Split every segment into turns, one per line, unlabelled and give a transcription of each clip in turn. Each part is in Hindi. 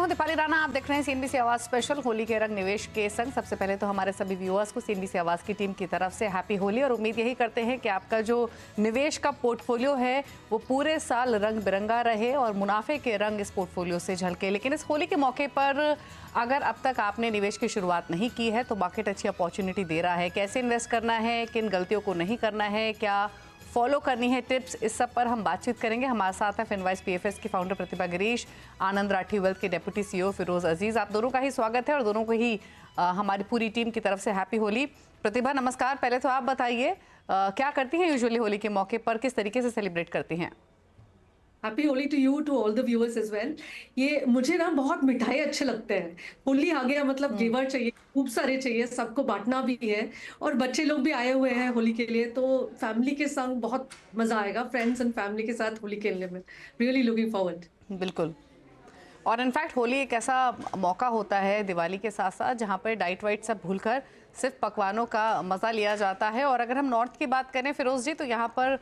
हूं दीपाली राणा। आप देख रहे हैं सीएनबीसी आवाज स्पेशल होली के रंग निवेश के संग। सबसे पहले तो हमारे सभी व्यूअर्स को सीएनबीसी आवाज की टीम की तरफ से हैप्पी होली, और उम्मीद यही करते हैं कि आपका जो निवेश का पोर्टफोलियो है वो पूरे साल रंग बिरंगा रहे और मुनाफे के रंग इस पोर्टफोलियो से झलके। लेकिन इस होली के मौके पर अगर अब तक आपने निवेश की शुरुआत नहीं की है तो मार्केट अच्छी अपॉर्चुनिटी दे रहा है। कैसे इन्वेस्ट करना है, किन गलतियों को नहीं करना है, क्या फॉलो करनी है टिप्स, इस सब पर हम बातचीत करेंगे। हमारे साथ हैं फिनवाइज पीएफएस की फाउंडर प्रतिभा गिरीश, आनंद राठी वेल्थ के डेप्यूटी सीईओ फिरोज अजीज। आप दोनों का ही स्वागत है और दोनों को ही हमारी पूरी टीम की तरफ से हैप्पी होली। प्रतिभा नमस्कार। पहले तो आप बताइए क्या करती हैं यूजुअली होली के मौके पर, किस तरीके से सेलिब्रेट करती हैं?
Happy Holi to you, to all the viewers as well. ये मुझे ना बहुत मिठाई अच्छे लगते हैं। होली आ गया मतलब घेवर चाहिए, खूब सारे चाहिए, सबको बांटना भी है। और बच्चे लोग भी आए हुए हैं होली के लिए, तो फैमिली के संग बहुत मजा आएगा, फ्रेंड्स एंड फैमिली के साथ होली खेलने में। Really looking forward.
बिल्कुल। और इनफैक्ट होली एक ऐसा मौका होता है दिवाली के साथ साथ जहाँ पर डाइट वाइट सब भूलकर सिर्फ पकवानों का मज़ा लिया जाता है। और अगर हम नॉर्थ की बात करें फिरोज जी, तो यहाँ पर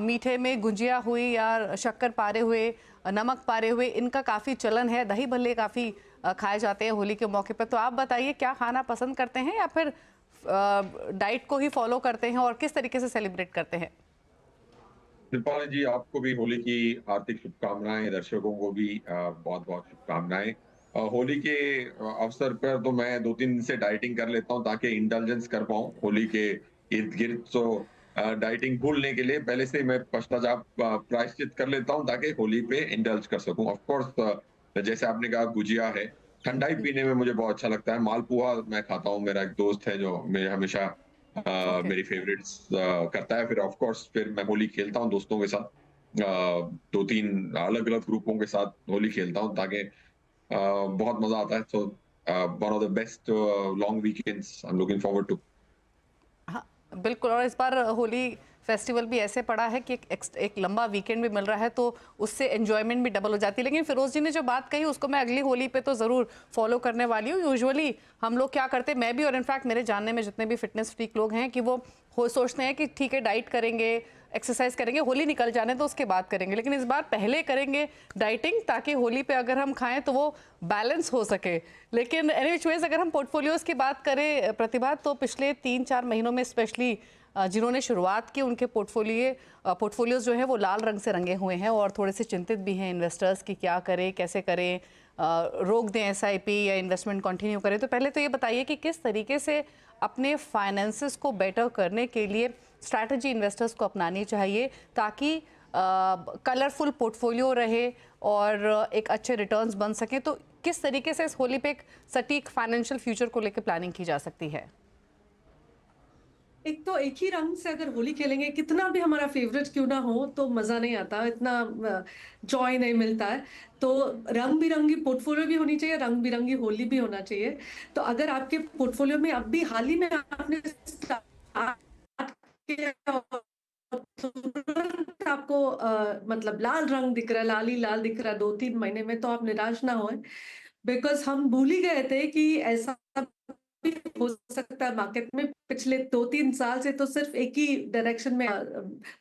मीठे में गुंजिया हुई या शक्कर पारे हुए, नमक पारे हुए, इनका काफ़ी चलन है। दही भल्ले काफ़ी खाए जाते हैं होली के मौके पर। तो आप बताइए क्या खाना पसंद करते हैं या फिर डाइट को ही फॉलो करते हैं, और किस तरीके से सेलिब्रेट करते हैं?
दीपाली जी, आपको भी होली की हार्दिक शुभकामनाएं, दर्शकों को भी बहुत बहुत शुभकामनाएं। होली के अवसर पर तो मैं 2-3 दिन से डाइटिंग कर लेता हूं ताकि इंडल्जेंस कर पाऊं होली के इर्द गिर्द। तो डाइटिंग भूलने के लिए पहले से ही मैं पश्चाताप प्रायश्चित कर लेता हूं ताकि होली पे इंडल्ज कर सकूं। ऑफ कोर्स जैसे आपने कहा, गुजिया है, ठंडाई पीने में मुझे बहुत अच्छा लगता है। मालपुआ मैं खाता हूँ, मेरा एक दोस्त है जो मेरे हमेशा
ओके।
मेरी फेवरेट्स करता है। फिर ऑफ कोर्स फिर मैं होली खेलता हूँ दोस्तों के साथ, 2-3 अलग अलग ग्रुपों के साथ होली खेलता हूँ ताकि बहुत मजा आता है। So one of the best long weekends I am looking forward to.
हाँ, बिल्कुल। और इस बार होली फेस्टिवल भी ऐसे पड़ा है कि एक लंबा वीकेंड भी मिल रहा है, तो उससे एंजॉयमेंट भी डबल हो जाती है। लेकिन फिरोज जी ने जो बात कही उसको मैं अगली होली पे तो ज़रूर फॉलो करने वाली हूँ। यूजुअली हम लोग क्या करते हैं, मैं भी और इनफैक्ट मेरे जानने में जितने भी फिटनेस फ्रीक लोग हैं, कि वो सोचते हैं कि ठीक है डाइट करेंगे, एक्सरसाइज करेंगे, होली निकल जाने तो उसके बाद करेंगे। लेकिन इस बार पहले करेंगे डाइटिंग ताकि होली पे अगर हम खाएं तो वो बैलेंस हो सके। लेकिन एनीवेज, अगर हम पोर्टफोलियोज की बात करें प्रतिभा, तो पिछले 3-4 महीनों में स्पेशली जिन्होंने शुरुआत की उनके पोर्टफोलियोज जो है वो लाल रंग से रंगे हुए हैं और थोड़े से चिंतित भी हैं इन्वेस्टर्स की क्या करें, कैसे करें, रोक दें एसआईपी या इन्वेस्टमेंट कंटिन्यू करें। तो पहले तो ये बताइए कि किस तरीके से अपने फाइनेंसेस को बेटर करने के लिए स्ट्रैटेजी इन्वेस्टर्स को अपनानी चाहिए ताकि कलरफुल पोर्टफोलियो रहे और एक अच्छे रिटर्न्स बन सकें। तो किस तरीके से इस होली पे एक सटीक फाइनेंशियल फ्यूचर को लेकर प्लानिंग की जा सकती है?
एक तो एक ही रंग से अगर होली खेलेंगे, कितना भी हमारा फेवरेट क्यों ना हो, तो मजा नहीं आता, इतना जॉय नहीं मिलता है। तो रंग बिरंगी पोर्टफोलियो भी होनी चाहिए, रंग बिरंगी होली भी होना चाहिए। तो अगर आपके पोर्टफोलियो में अब भी हाल ही में आपने स्टार्ट किया और तुरंत आपको मतलब लाल रंग दिख रहा है, लाल ही लाल दिख रहा है 2-3 महीने में, तो आप निराश ना होए। बिकॉज हम भूल ही गए थे कि ऐसा भी हो सकता है मार्केट में। पिछले 2-3 साल से तो सिर्फ एक ही डायरेक्शन में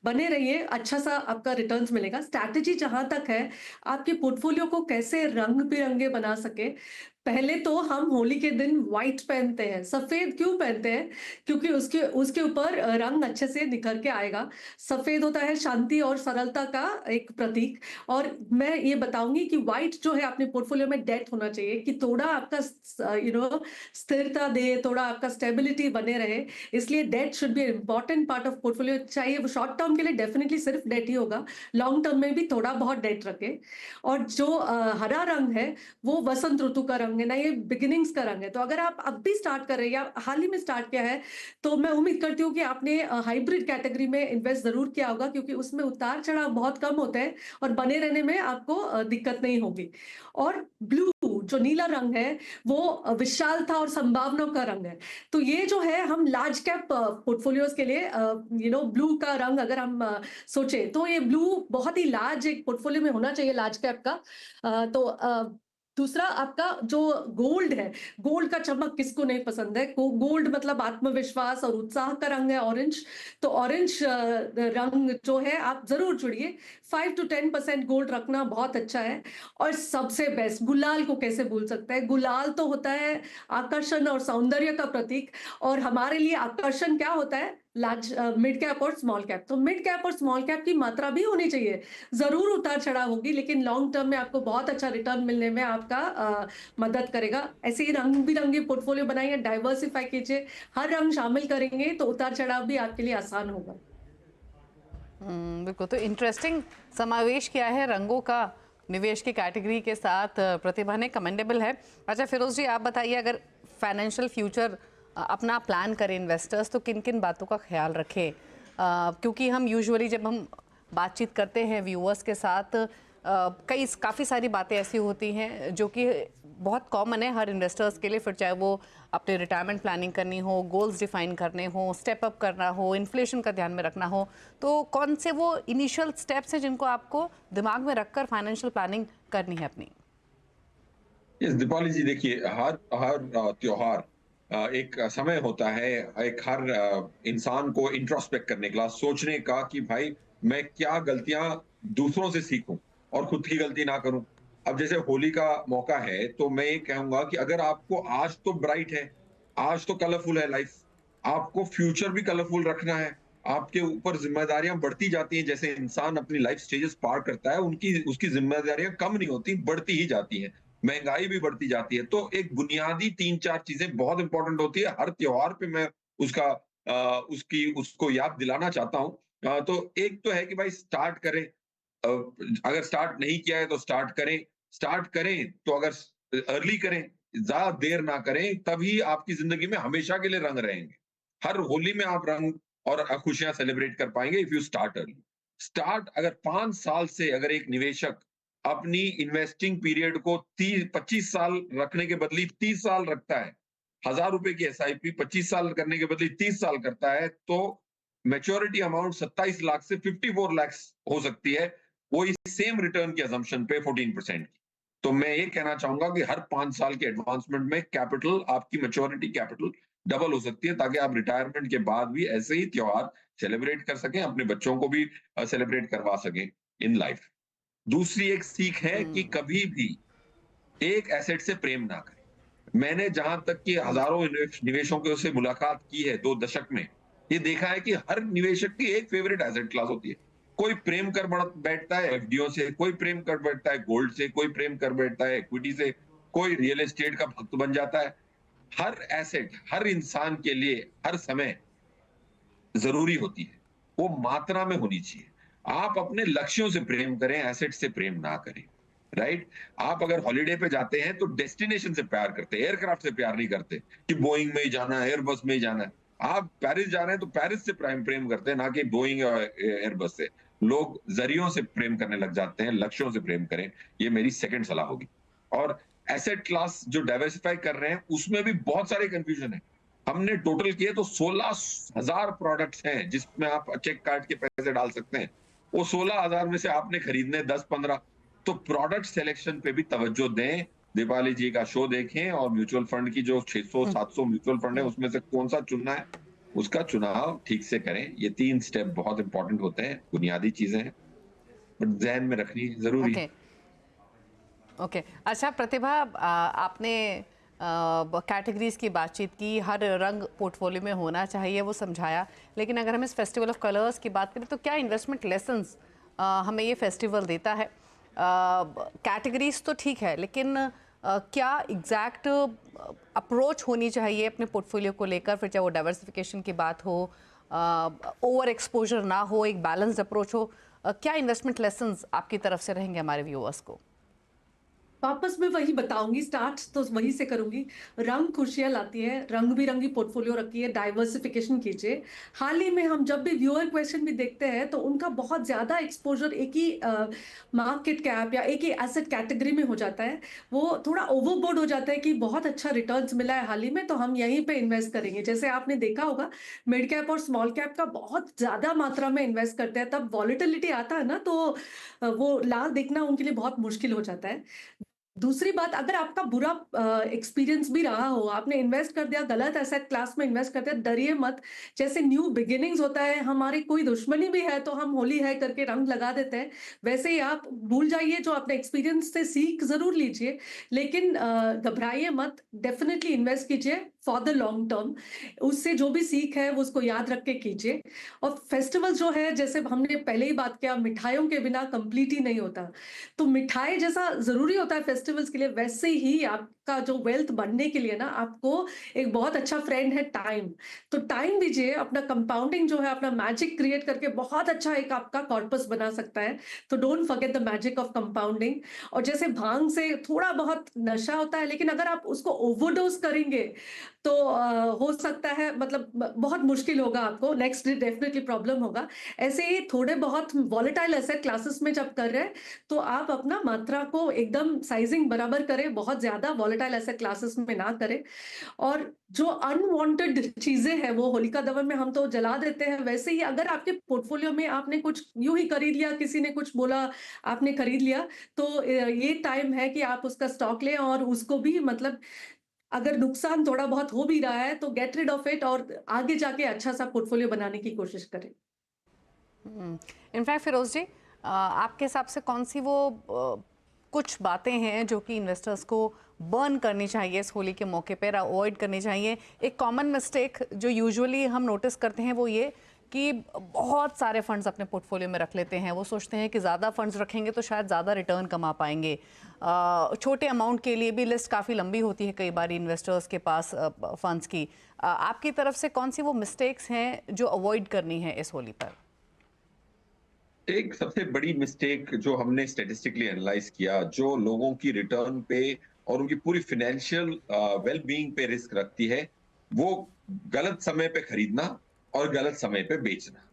बने रहिए, अच्छा सा आपका रिटर्न्स मिलेगा। स्ट्रैटेजी जहां तक है, आपके पोर्टफोलियो को कैसे रंग बिरंगे बना सके। पहले तो हम होली के दिन व्हाइट पहनते हैं। सफेद क्यों पहनते हैं? क्योंकि उसके उसके ऊपर रंग अच्छे से निखर के आएगा। सफेद होता है शांति और सरलता का एक प्रतीक। और मैं ये बताऊंगी कि व्हाइट जो है अपने पोर्टफोलियो में डेट होना चाहिए, कि थोड़ा आपका स्थिरता दे, थोड़ा आपका स्टेबिलिटी बने रहे। इसलिए debt should be important part of portfolio. चाहिए वो शॉर्ट टर्म के लिए डेफिनेटली सिर्फ डेट ही होगा, लॉन्ग टर्म में भी थोड़ा बहुत डेट रखे। और जो हरा रंग है वो वसंत ऋतु का रंग है ना, ये बिगिनिंग्स का रंग है। तो अगर आप अब भी स्टार्ट कर रहे हैं या हाल ही में स्टार्ट किया है, तो मैं उम्मीद करती हूँ कि आपने हाइब्रिड कैटेगरी में इन्वेस्ट जरूर किया होगा, क्योंकि उसमें उतार चढ़ाव बहुत कम होते हैं और बने रहने में आपको दिक्कत नहीं होगी। और ब्लू जो नीला रंग है वो विशालता और संभावनाओं का रंग है। तो ये जो है, हम लार्ज कैप पोर्टफोलियोज के लिए ब्लू का रंग अगर हम सोचे, तो ये ब्लू बहुत ही लार्ज एक पोर्टफोलियो में होना चाहिए, लार्ज कैप का। तो दूसरा आपका जो गोल्ड है, गोल्ड का चमक किसको नहीं पसंद है? गोल्ड मतलब आत्मविश्वास और उत्साह का रंग है ऑरेंज। तो ऑरेंज रंग जो है आप ज़रूर चुनिए। 5 टू 10% गोल्ड रखना बहुत अच्छा है। और सबसे बेस्ट गुलाल को कैसे भूल सकते हैं? गुलाल तो होता है आकर्षण और सौंदर्य का प्रतीक। और हमारे लिए आकर्षण क्या होता है? मिड कैप और स्मॉल कैप। तो मिड कैप और स्मॉल कैप की मात्रा भी होनी चाहिए। ज़रूर उतार-चढ़ाव होगी, लेकिन लॉन्ग टर्म में आपको बहुत अच्छा रिटर्न मिलने में आपका मदद करेगा। ऐसे ही रंग-बिरंगे पोर्टफोलियो बनाइए, डाइवर्सिफ़ाई कीजिए, हर रंग शामिल करेंगे तो उतार-चढ़ाव भी आपके लिए आसान होगा।
बिल्कुल। तो इंटरेस्टिंग समावेश किया है रंगों का निवेश की कैटेगरी के साथ प्रतिभा ने, कमेंडेबल है। अच्छा फिरोज जी, आप बताइए, अगर फाइनेंशियल फ्यूचर अपना प्लान करें इन्वेस्टर्स, तो किन किन बातों का ख्याल रखें? क्योंकि हम यूजुअली जब हम बातचीत करते हैं व्यूअर्स के साथ, काफ़ी सारी बातें ऐसी होती हैं जो कि बहुत कॉमन है हर इन्वेस्टर्स के लिए, फिर चाहे वो अपने रिटायरमेंट प्लानिंग करनी हो, गोल्स डिफाइन करने हो, स्टेप अप करना हो, इन्फ्लेशन का ध्यान में रखना हो, तो कौन से वो इनिशियल स्टेप्स हैं जिनको आपको दिमाग में रखकर फाइनेंशियल प्लानिंग करनी है अपनी?
यस, दीपाली जी, देखिए, हर हर त्योहार एक समय होता है, एक हर इंसान को इंट्रोस्पेक्ट करने का, सोचने का कि भाई मैं क्या गलतियां दूसरों से सीखूं और खुद की गलती ना करूं। अब जैसे होली का मौका है, तो मैं ये कहूंगा कि अगर आपको आज तो ब्राइट है, आज तो कलरफुल है लाइफ, आपको फ्यूचर भी कलरफुल रखना है। आपके ऊपर जिम्मेदारियां बढ़ती जाती हैं, जैसे इंसान अपनी लाइफ स्टेजेस पार करता है, उनकी उसकी जिम्मेदारियां कम नहीं होती, बढ़ती ही जाती हैं। महंगाई भी बढ़ती जाती है। तो एक बुनियादी 3-4 चीज़ें बहुत इम्पोर्टेंट होती है। हर त्योहार पे मैं उसका उसकी उसको याद दिलाना चाहता हूँ। तो एक तो है कि भाई स्टार्ट करें। अगर स्टार्ट नहीं किया है तो स्टार्ट करें। स्टार्ट करें तो अगर अर्ली करें, ज़्यादा देर ना करें, तभी आपकी ज़िंदगी में हमेशा के लिए रंग रहेंगे। हर होली में आप रंग और खुशियाँ सेलिब्रेट कर पाएँगे if you start early. Start अगर 5 साल से अगर एक निवेशक अपनी इन्वेस्टिंग पीरियड को 25 साल रखने के बदले 30 साल रखता है, ₹1000 की एसआईपी 25 साल करने के बदले 30 साल करता है, तो मैच्योरिटी अमाउंट 27 लाख से 54 लाख हो सकती है, वो इस सेम रिटर्न की असम्पशन पे 14% की। तो मैं ये कहना चाहूंगा कि हर 5 साल के एडवांसमेंट में कैपिटल, आपकी मैच्योरिटी कैपिटल डबल हो सकती है, ताकि आप रिटायरमेंट के बाद भी ऐसे ही त्योहार सेलिब्रेट कर सकें, अपने बच्चों को भी सेलिब्रेट करवा सकें इन लाइफ। दूसरी एक सीख है कि
हम्म।
कभी भी एक एसेट से प्रेम ना करें। मैंने जहां तक कि हजारों निवेशकों से मुलाकात की है 2 दशक में, ये देखा है कि हर निवेशक की एक फेवरेट एसेट क्लास होती है। कोई प्रेम कर बैठता है एफडीओ से, कोई प्रेम कर बैठता है गोल्ड से, कोई प्रेम कर बैठता है इक्विटी से, कोई रियल एस्टेट का भक्त बन जाता है। हर एसेट हर इंसान के लिए हर समय ज़रूरी होती है, वो मात्रा में होनी चाहिए। आप अपने लक्ष्यों से प्रेम करें, एसेट से प्रेम ना करें, राइट? आप अगर हॉलिडे पे जाते हैं तो डेस्टिनेशन से प्यार करते हैं, एयरक्राफ्ट से प्यार नहीं करते कि बोइंग में ही जाना है, एयरबस में ही जाना है। आप पेरिस जा रहे हैं तो पेरिस से प्रेम प्रेम करते हैं, ना कि बोइंग और एयरबस से। लोग ज़रियों से प्रेम करने लग जाते हैं, लक्ष्यों से प्रेम करें, ये मेरी सेकंड सलाह होगी। और एसेट क्लास जो डाइवर्सिफाई कर रहे हैं, उसमें भी बहुत सारे कन्फ्यूजन है। हमने टोटल किए तो 16,000 प्रोडक्ट्स हैं जिसमें आप चेक काट के पैसे डाल सकते हैं। वो 16,000 में से आपने खरीदने 10-15। तो प्रोडक्ट सिलेक्शन पे भी तवज्जो दें। दीपाली जी का शो देखें और म्यूचुअल फंड की जो 600-700 म्यूचुअल फंड है,
हम्म।
उसमें से कौन-सा चुनना है, उसका चुनाव ठीक से करें। ये 3 स्टेप बहुत इंपॉर्टेंट होते हैं, बुनियादी चीजें हैं, बट ज़हन में रखनी ज़रूरी है।
ओके। ओके। अच्छा प्रतिभा, आपने कैटेगरीज की बातचीत की, हर रंग पोर्टफोलियो में होना चाहिए वो समझाया, लेकिन अगर हम इस फेस्टिवल ऑफ कलर्स की बात करें तो क्या इन्वेस्टमेंट लेसन्स हमें ये फेस्टिवल देता है? कैटेगरीज तो ठीक है, लेकिन क्या एग्जैक्ट अप्रोच होनी चाहिए अपने पोर्टफोलियो को लेकर, फिर चाहे वो डाइवर्सिफिकेशन की बात हो, ओवर एक्सपोजर ना हो, एक बैलेंस्ड अप्रोच हो, क्या इन्वेस्टमेंट लेसन्स आपकी तरफ से रहेंगे हमारे व्यूअर्स को?
वापस मैं वही बताऊंगी, स्टार्ट तो वहीं से करूंगी। रंग खुशियां लाती है, रंग बिरंगी पोर्टफोलियो रखिए, डाइवर्सिफिकेशन कीजिए। हाल ही में हम जब भी व्यूअर क्वेश्चन भी देखते हैं तो उनका बहुत ज्यादा एक्सपोजर एक ही मार्केट कैप या एक ही एसेट कैटेगरी में हो जाता है। वो थोड़ा ओवरबोर्ड हो जाता है कि बहुत अच्छा रिटर्न्स मिला है हाल ही में, तो हम यहीं पे इन्वेस्ट करेंगे। जैसे आपने देखा होगा, मिड कैप और स्मॉल कैप का बहुत ज्यादा मात्रा में इन्वेस्ट करते हैं, तब वॉलिटिलिटी आता है ना, तो वो लाल देखना उनके लिए बहुत मुश्किल हो जाता है। दूसरी बात, अगर आपका बुरा एक्सपीरियंस भी रहा हो, आपने इन्वेस्ट कर दिया, गलत एसेट क्लास में इन्वेस्ट कर दिया, डरिए मत। जैसे न्यू बिगिनिंग्स होता है, हमारी कोई दुश्मनी भी है तो हम होली है करके रंग लगा देते हैं। वैसे ही आप भूल जाइए, जो अपने एक्सपीरियंस से सीख ज़रूर लीजिए, लेकिन घबराइए मत, डेफ़िनिटली इन्वेस्ट कीजिए फॉर द लॉन्ग टर्म। उससे जो भी सीख है वो उसको याद रख के कीजिए। और फेस्टिवल जो है, जैसे हमने पहले ही बात किया, मिठाइयों के बिना कंप्लीट ही नहीं होता। तो मिठाई जैसा ज़रूरी होता है फेस्टिवल्स के लिए, वैसे ही आपका जो वेल्थ बढ़ने के लिए ना, आपको एक बहुत अच्छा फ्रेंड है टाइम। तो टाइम दीजिए, अपना कंपाउंडिंग जो है, अपना मैजिक क्रिएट करके बहुत अच्छा एक आपका कॉर्पस बना सकता है। तो don't forget the magic of compounding. और जैसे भांग से थोड़ा बहुत नशा होता है, लेकिन अगर आप उसको ओवरडोज करेंगे तो हो सकता है, मतलब बहुत मुश्किल होगा, आपको नेक्स्ट डे डेफिनेटली प्रॉब्लम होगा। ऐसे ही थोड़े बहुत वॉलेटाइल एसेट क्लासेस में जब कर रहे हैं, तो आप अपना मात्रा को एकदम साइजिंग बराबर करें, बहुत ज़्यादा वॉलेटाइल एसेट क्लासेस में ना करें। और जो अनवांटेड चीज़ें हैं, वो होलिका दहन में हम तो जला देते हैं। वैसे ही अगर आपके पोर्टफोलियो में आपने कुछ यूँ ही खरीद लिया, किसी ने कुछ बोला, आपने खरीद लिया, तो ये टाइम है कि आप उसका स्टॉक लें और उसको भी, मतलब अगर नुकसान थोड़ा बहुत हो भी रहा है, तो गेट रिड ऑफ इट और आगे जाके अच्छा-सा पोर्टफोलियो बनाने की कोशिश करें।
इनफैक्ट फिरोज जी, आपके हिसाब से कौन सी वो कुछ बातें हैं जो कि इन्वेस्टर्स को बर्न करनी चाहिए इस होली के मौके पर, अवॉइड करनी चाहिए? एक कॉमन मिस्टेक जो यूजुअली हम नोटिस करते हैं वो ये कि बहुत सारे फंड्स अपने पोर्टफोलियो में रख लेते हैं। वो सोचते हैं कि ज़्यादा फंड्स रखेंगे तो शायद ज़्यादा रिटर्न कमा पाएंगे। छोटे अमाउंट के लिए भी लिस्ट काफ़ी लंबी होती है कई बार इन्वेस्टर्स के पास फंड्स की। आपकी तरफ से कौन सी वो मिस्टेक्स हैं जो अवॉइड करनी है इस होली पर?
एक सबसे बड़ी मिस्टेक जो हमने स्टैटिस्टिकली एनालाइज किया, जो लोगों की रिटर्न पे और उनकी पूरी फाइनेंशियल वेल बीइंग पे रिस्क रखती है, वो गलत समय पे खरीदना और गलत समय पे बेचना।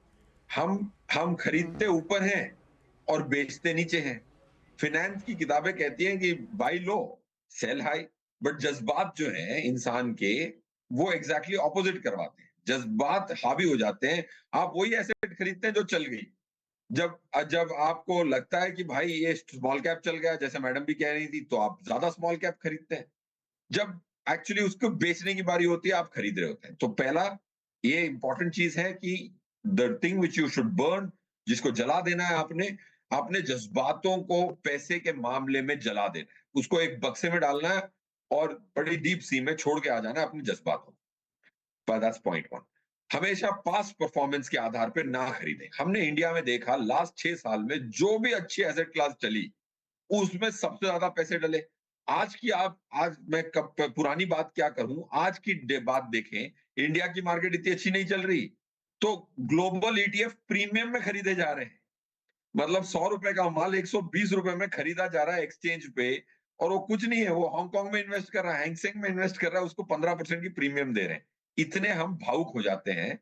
हम खरीदते ऊपर हैं और बेचते नीचे हैं। फाइनेंस की किताबें कहती हैं कि buy low, sell high, but जज्बात जो हैं इंसान के, वो एग्जैक्टली ऑपोजिट करवाते हैं। जज्बात हावी हो जाते हैं, आप वही एसेट खरीदते हैं जो चल गई। जब जब आपको लगता है कि भाई ये स्मॉल कैप चल गया, जैसे मैडम भी कह रही थी, तो आप ज्यादा स्मॉल कैप खरीदते हैं। जब एक्चुअली उसको बेचने की बारी होती है, आप खरीद रहे होते हैं। तो पहला ये इंपॉर्टेंट चीज है कि the thing which you should burn, जिसको जला देना है आपने, अपने जज्बातों को पैसे के मामले में जला देना है। उसको एक बक्से में डालना है और बड़ी डीप सी में छोड़ के आ जाना है अपने जज्बातों। पर दैट्स पॉइंट वन। हमेशा पास्ट परफॉर्मेंस के आधार पर ना खरीदें। हमने इंडिया में देखा लास्ट 6 साल में जो भी अच्छी एसेट क्लास चली, उसमें सबसे ज्यादा पैसे डले। आज मैं कब पुरानी बात क्या करूं, आज की बात देखें, इंडिया की मार्केट इतनी अच्छी नहीं चल रही, तो ग्लोबल ईटीएफ प्रीमियम में खरीदे जा रहे हैं। मतलब 100 रुपए का माल 120 रुपए में खरीदा जा रहा है एक्सचेंज पे, और वो कुछ नहीं है, वो हांगकांग में इन्वेस्ट कर रहा है, हैंगसेंग में इन्वेस्ट कर रहा है, उसको 15% की प्रीमियम दे रहे हैं। इतने हम भावुक हो जाते हैं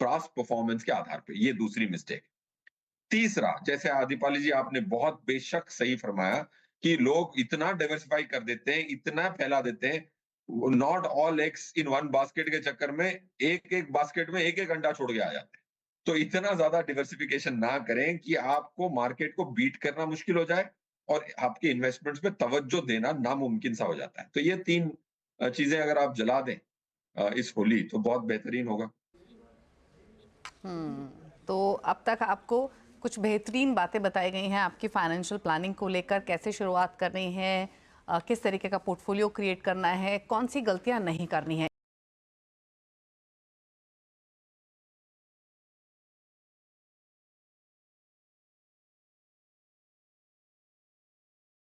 पास्ट परफॉर्मेंस के आधार पे। ये दूसरी मिस्टेक। तीसरा, जैसे आदिपाली जी आपने बहुत बेशक सही फरमाया कि लोग इतना डाइवर्सिफाई कर देते हैं, इतना फैला देते हैं, not all eggs in one basket के चक्कर में एक एक बास्केट में एक एक अंडा छोड़ के आ जाते हैं। तो इतना ज्यादा डिवर्सिफिकेशन ना करें कि आपको मार्केट को बीट करना मुश्किल हो जाए और आपके इन्वेस्टमेंट्स पे तवज्जो देना नामुमकिन सा हो जाता है। तो ये तीन चीजें अगर आप जला दें इस होली, तो बहुत बेहतरीन होगा।
तो अब तक आपको कुछ बेहतरीन बातें बताई गई हैं आपकी फाइनेंशियल प्लानिंग को लेकर, कैसे शुरुआत करनी है, किस तरीके का पोर्टफोलियो क्रिएट करना है, कौन सी गलतियां नहीं करनी है।